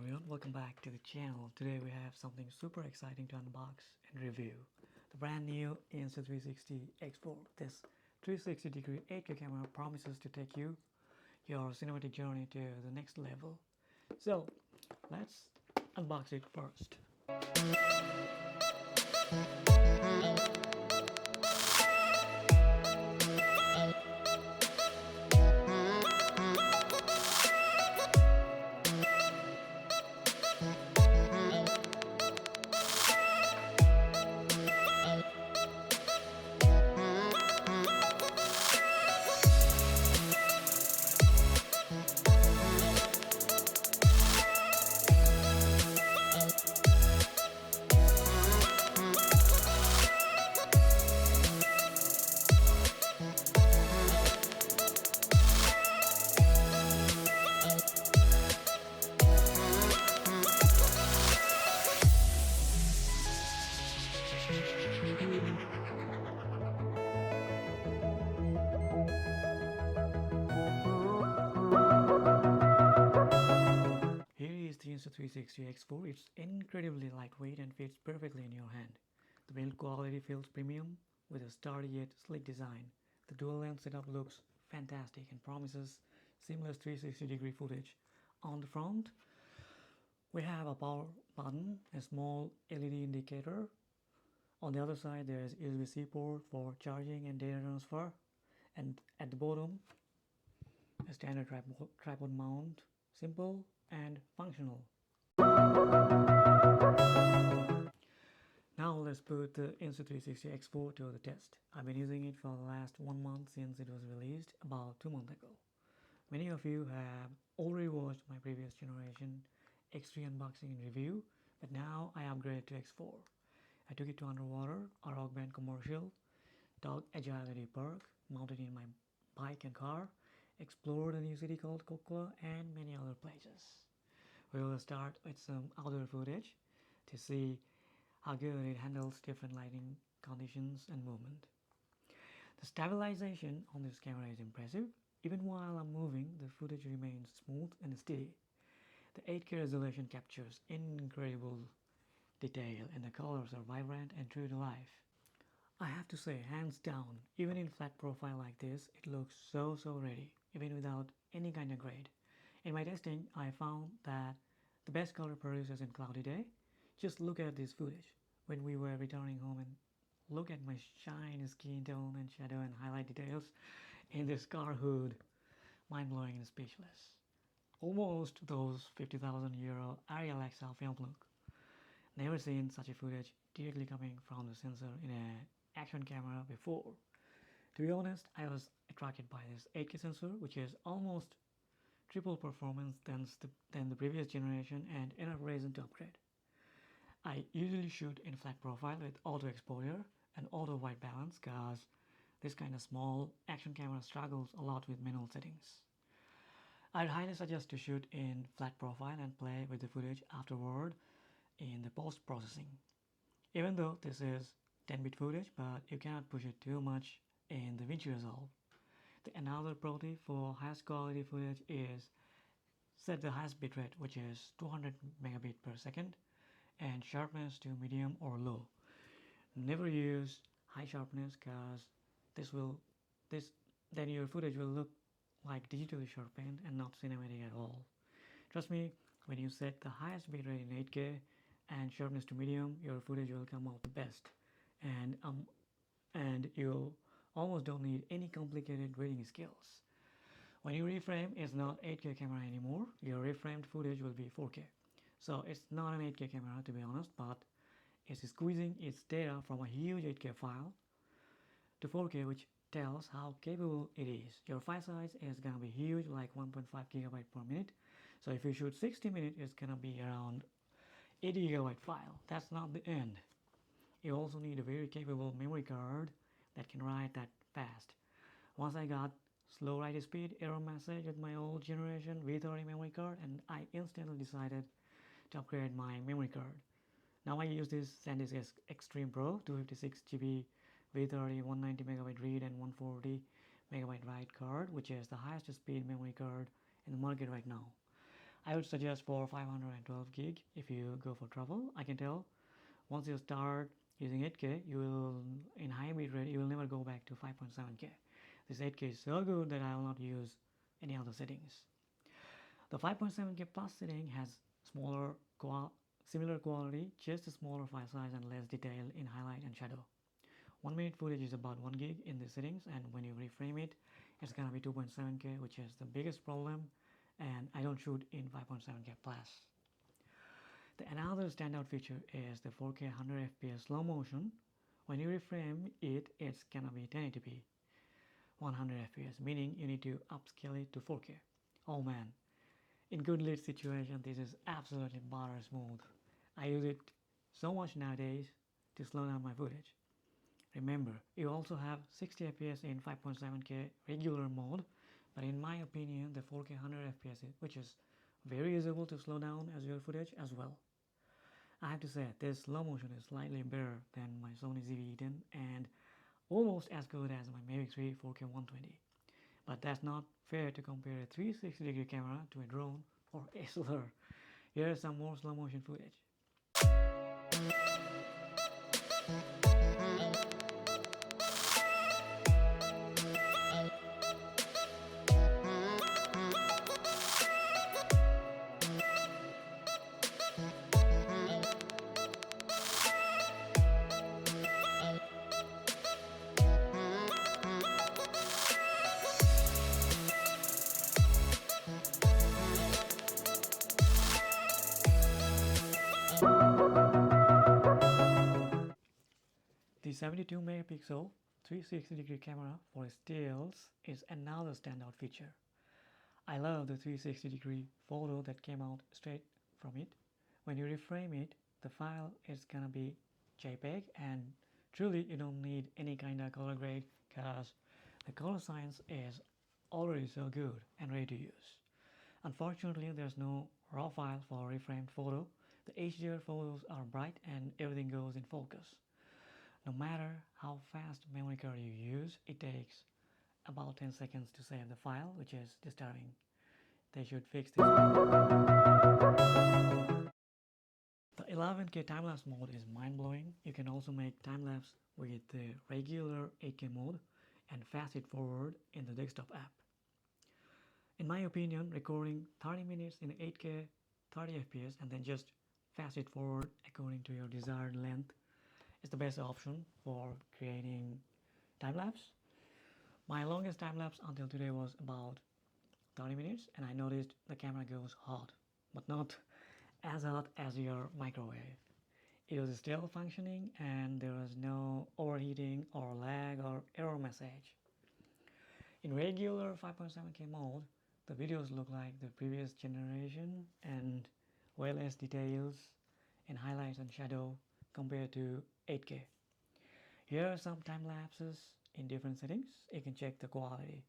everyone, welcome back to the channel. Today we have something super exciting to unbox and review. The brand new Insta360 X4. This 360 degree 8K camera promises to take your cinematic journey to the next level. So let's unbox it first. Here is the Insta360 X4. It's incredibly lightweight and fits perfectly in your hand. The build quality feels premium with a sturdy yet sleek design. The dual lens setup looks fantastic and promises seamless 360-degree footage. On the front, we have a power button, a small LED indicator. On the other side, there is USB-C port for charging and data transfer. And at the bottom, a standard tripod mount, simple and functional. Now let's put the Insta360 X4 to the test. I've been using it for the last 1 month since it was released about 2 months ago. Many of you have already watched my previous generation X3 unboxing and review, but now I upgraded to X4. I took it to underwater, a rock band commercial, dog agility park, mounted in my bike and car, explored a new city called Kokla, and many other places. We will start with some outdoor footage to see how good it handles different lighting conditions and movement. The stabilization on this camera is impressive. Even while I'm moving, the footage remains smooth and steady. The 8K resolution captures incredible detail and the colors are vibrant and true to life. I have to say, hands down, even in flat profile like this, it looks so ready, even without any kind of grade. In my testing, I found that the best color produces in cloudy day. Just look at this footage when we were returning home and look at my shiny skin tone and shadow and highlight details in this car hood. Mind-blowing and speechless. Almost those 50,000 euro Arial XL film look. Never seen such a footage directly coming from the sensor in an action camera before. To be honest, I was attracted by this 8K sensor, which is almost triple performance than the previous generation and enough reason to upgrade. I usually shoot in flat profile with auto exposure and auto white balance because this kind of small action camera struggles a lot with manual settings. I'd highly suggest to shoot in flat profile and play with the footage afterward in the post-processing. Even though this is 10-bit footage, but you cannot push it too much in the Vinci Resolve. Another pro tip for highest quality footage is set the highest bitrate, which is 200 megabit per second, and sharpness to medium or low. Never use high sharpness because then your footage will look like digitally sharpened and not cinematic at all. Trust me, when you set the highest bitrate in 8K and sharpness to medium, your footage will come out the best, and you almost don't need any complicated grading skills. When you reframe, it's not 8K camera anymore. Your reframed footage will be 4K. So it's not an 8K camera, to be honest, but it's squeezing its data from a huge 8K file to 4K, which tells how capable it is. Your file size is gonna be huge, like 1.5 gigabyte per minute. So if you shoot 60 minutes, it's gonna be around 80 gigabyte file. That's not the end. You also need a very capable memory card that can write that fast. Once I got slow write speed error message with my old generation V30 memory card, and I instantly decided to upgrade my memory card. Now I use this SanDisk Extreme Pro 256 GB V30 190 megabyte read and 140 megabyte write card, which is the highest speed memory card in the market right now. I would suggest for 512 gig if you go for travel. I can tell once you start using 8K, you will, in high bitrate, you will never go back to 5.7K. This 8K is so good that I will not use any other settings. The 5.7K plus setting has similar quality, just a smaller file size and less detail in highlight and shadow. 1 minute footage is about 1 gig in the settings, and when you reframe it, it's gonna be 2.7K, which is the biggest problem, and I don't shoot in 5.7K plus. Another standout feature is the 4K 100 FPS slow motion. When you reframe it, it's gonna be 1080p 100 FPS, meaning you need to upscale it to 4K. Oh man, in good lit situation, this is absolutely butter smooth. I use it so much nowadays to slow down my footage. Remember, you also have 60 FPS in 5.7K regular mode, but in my opinion, the 4K 100 FPS, which is very usable to slow down as your footage as well. I have to say, this slow motion is slightly better than my Sony ZV-E10 and almost as good as my Mavic 3 4K 120. But that's not fair to compare a 360-degree camera to a drone or SLR. Here is some more slow motion footage. The 72 megapixel 360-degree camera for stills is another standout feature. I love the 360-degree photo that came out straight from it. When you reframe it, the file is gonna be JPEG, and truly you don't need any kind of color grade because the color science is already so good and ready to use. Unfortunately, there's no raw file for reframed photo. The HDR photos are bright and everything goes in focus. No matter how fast memory card you use, it takes about 10 seconds to save the file, which is disturbing. They should fix this. The 11K time-lapse mode is mind-blowing. You can also make time-lapse with the regular 8K mode and fast it forward in the desktop app. In my opinion, recording 30 minutes in 8K 30 FPS and then just fast it forward according to your desired length is the best option for creating time-lapse. My longest time-lapse until today was about 30 minutes, and I noticed the camera goes hot, but not as hot as your microwave. It was still functioning and there was no overheating or lag or error message. In regular 5.7K mode, the videos look like the previous generation and way less details in highlights and shadow compared to 8K. Here are some time lapses in different settings. You can check the quality.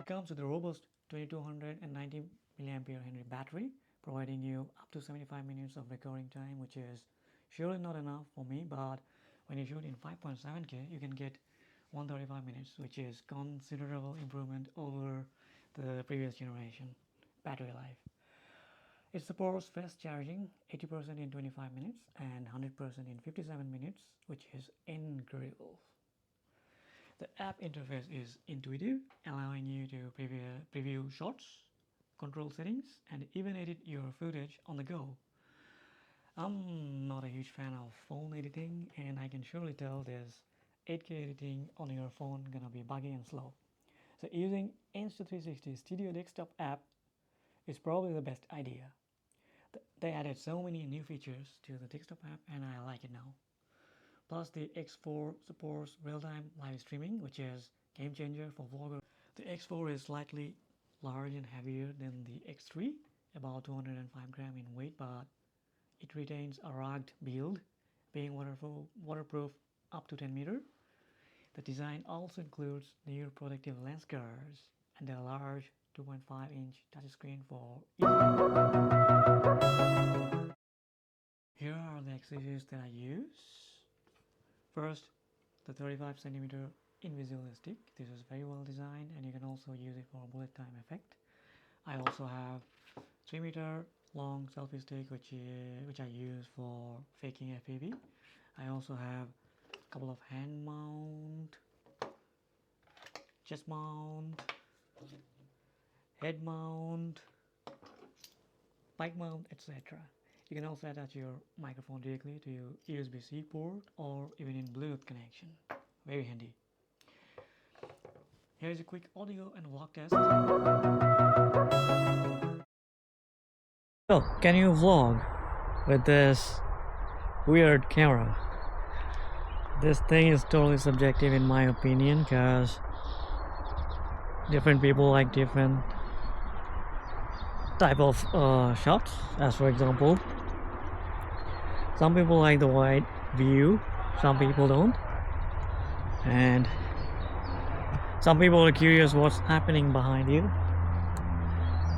Comes with a robust 2290 mAh battery, providing you up to 75 minutes of recording time, which is surely not enough for me, but when you shoot in 5.7K, you can get 135 minutes, which is considerable improvement over the previous generation battery life. It supports fast charging, 80% in 25 minutes and 100% in 57 minutes, which is incredible. The app interface is intuitive, allowing you to preview shots, control settings, and even edit your footage on the go. I'm not a huge fan of phone editing, and I can surely tell this 8K editing on your phone gonna be buggy and slow. So using Insta360 Studio Desktop app is probably the best idea. They added so many new features to the desktop app and I like it now. Plus the X4 supports real-time live streaming, which is game changer for vloggers. The X4 is slightly large and heavier than the X3, about 205 grams in weight, but it retains a rugged build, being waterproof up to 10 meters. The design also includes new protective lens guards and a large 2.5-inch touchscreen for easy. Here are the accessories that I use. First, the 35 centimeter invisible stick. This is very well designed and you can also use it for a bullet time effect. I also have 3-meter long selfie stick which I use for faking FPV. I also have a couple of hand mount, chest mount, head mount, bike mount, etc. You can also attach your microphone directly to your USB-C port or even in Bluetooth connection. Very handy. Here is a quick audio and vlog test. So, can you vlog with this weird camera? This thing is totally subjective in my opinion because different people like different type of shots. As for example, some people like the wide view, some people don't, and some people are curious what's happening behind you.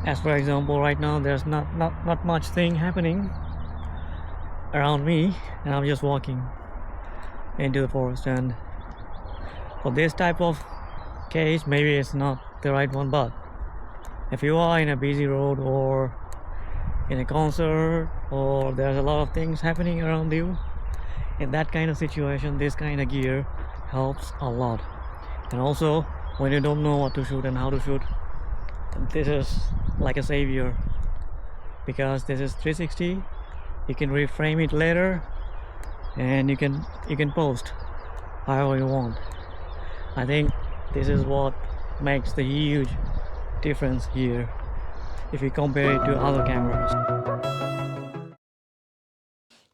As for example, right now there's not much thing happening around me and I'm just walking into the forest, and for this type of case maybe it's not the right one, but if you are in a busy road or in a concert or there's a lot of things happening around you, in that kind of situation this kind of gear helps a lot. And also when you don't know what to shoot and how to shoot, this is like a savior because this is 360. You can reframe it later and you can post however you want. I think this is what makes the huge difference here if you compare it to other cameras.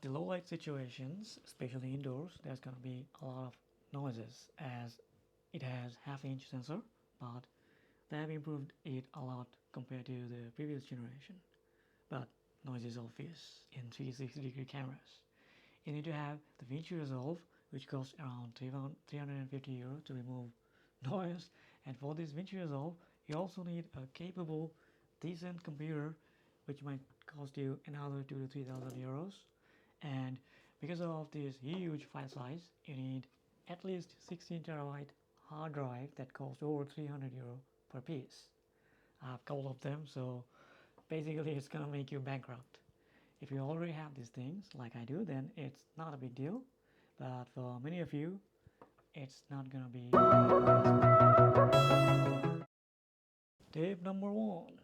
The low light situations, especially indoors, there's gonna be a lot of noises as it has half-inch sensor, but they have improved it a lot compared to the previous generation. But noise is obvious in 360-degree cameras. You need to have the Vinci Resolve, which costs around 350 euros to remove noise, and for this Vinci Resolve you also need a capable decent computer which might cost you another 2,000 to 3,000 euros, and because of this huge file size you need at least 16 terabyte hard drive that costs over 300 euro per piece. I have a couple of them, so basically it's gonna make you bankrupt. If you already have these things like I do, then it's not a big deal, but for many of you it's not gonna be. Tip number 1,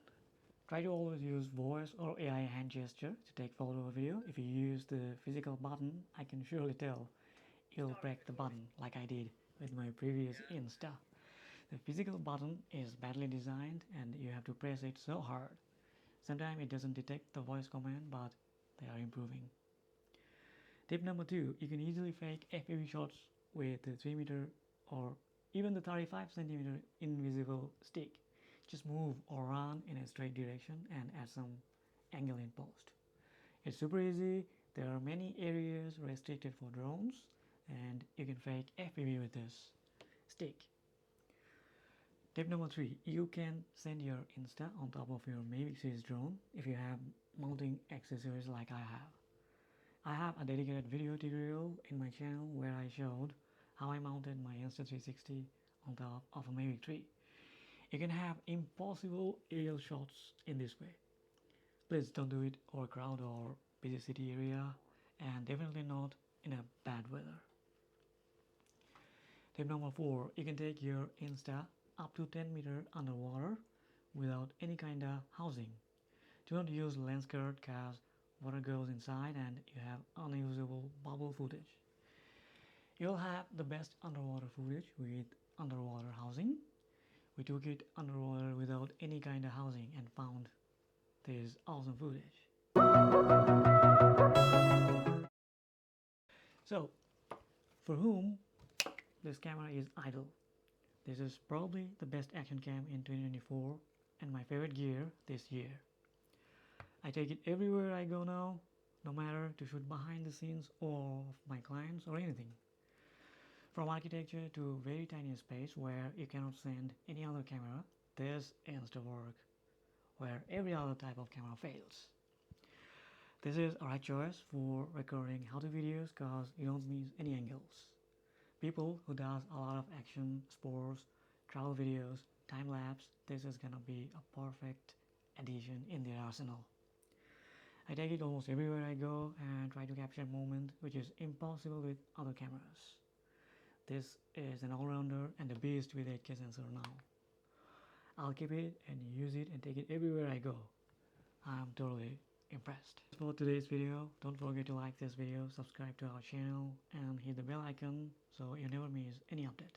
try to always use voice or AI hand gesture to take photo or video. If you use the physical button, I can surely tell you'll break the button like I did with my previous Insta. The physical button is badly designed and you have to press it so hard. Sometimes it doesn't detect the voice command, but they are improving. Tip number 2, you can easily fake FPV shots with the 3-meter or even the 35 centimeter invisible stick. Just move or run in a straight direction and add some angle in post. It's super easy. There are many areas restricted for drones and you can fake FPV with this stick. Tip number 3, you can send your Insta on top of your Mavic series drone if you have mounting accessories like I have. I have a dedicated video tutorial in my channel where I showed how I mounted my Insta360 on top of a Mavic 3. You can have impossible aerial shots in this way. Please don't do it over crowd or busy city area, and definitely not in a bad weather. Tip number 4, you can take your Insta up to 10 meters underwater without any kind of housing. Do not use lens guard cause water goes inside and you have unusable bubble footage. You'll have the best underwater footage with underwater housing. We took it underwater without any kind of housing and found this awesome footage. So, for whom this camera is idle, this is probably the best action cam in 2024 and my favorite gear this year. I take it everywhere I go now, no matter to shoot behind the scenes of my clients or anything. From architecture to very tiny space where you cannot send any other camera, this Insta work, where every other type of camera fails. This is a right choice for recording how-to videos cause you don't miss any angles. People who does a lot of action, sports, travel videos, time-lapse, this is gonna be a perfect addition in their arsenal. I take it almost everywhere I go and try to capture a moment which is impossible with other cameras. This is an all-rounder and a beast with 8K sensor now. I'll keep it and use it and take it everywhere I go. I'm totally impressed. For today's video, don't forget to like this video, subscribe to our channel and hit the bell icon so you never miss any update.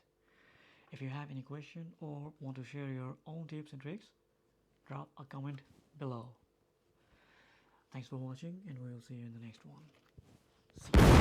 If you have any question or want to share your own tips and tricks, drop a comment below. Thanks for watching and we'll see you in the next one. See you.